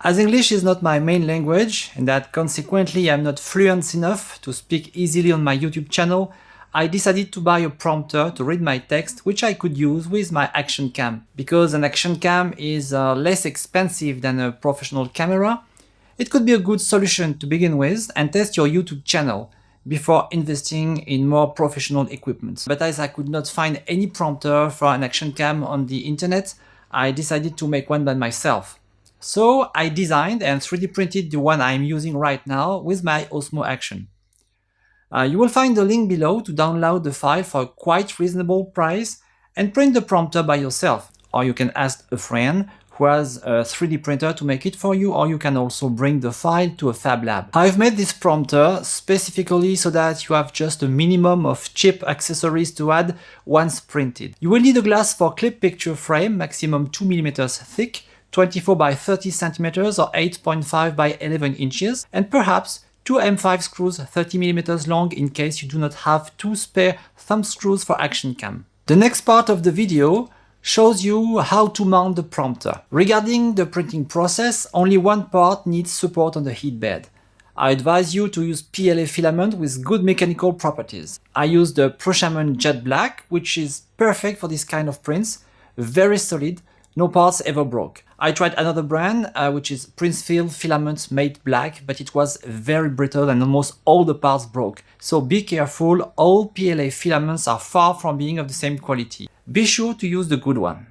As English is not my main language, and that consequently I'm not fluent enough to speak easily on my YouTube channel, I decided to buy a prompter to read my text, which I could use with my action cam. Because an action cam is less expensive than a professional camera, it could be a good solution to begin with and test your YouTube channel before investing in more professional equipment. But as I could not find any prompter for an action cam on the internet, I decided to make one by myself. So I designed and 3D printed the one I'm using right now with my Osmo Action. You will find the link below to download the file for a quite reasonable price and print the prompter by yourself. Or you can ask a friend who has a 3D printer to make it for you, or you can also bring the file to a fab lab. I've made this prompter specifically so that you have just a minimum of cheap accessories to add once printed. You will need a glass for clip picture frame, maximum 2 mm thick, 24 by 30 cm or 8.5 by 11 inches, and perhaps 2 M5 screws 30 mm long in case you do not have 2 spare thumb screws for action cam. The next part of the video shows you how to mount the prompter. Regarding the printing process, only one part needs support on the heat bed. I advise you to use PLA filament with good mechanical properties. I used the Prochaman Jet Black, which is perfect for this kind of prints, very solid, no parts ever broke. I tried another brand, which is Princefield Filament Matte Black, but it was very brittle and almost all the parts broke. So be careful, all PLA filaments are far from being of the same quality. Be sure to use the good one.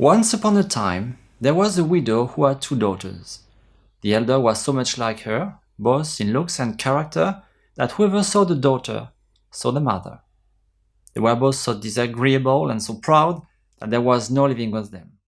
Once upon a time, there was a widow who had 2 daughters. The elder was so much like her, both in looks and character, that whoever saw the daughter saw the mother. They were both so disagreeable and so proud that there was no living with them.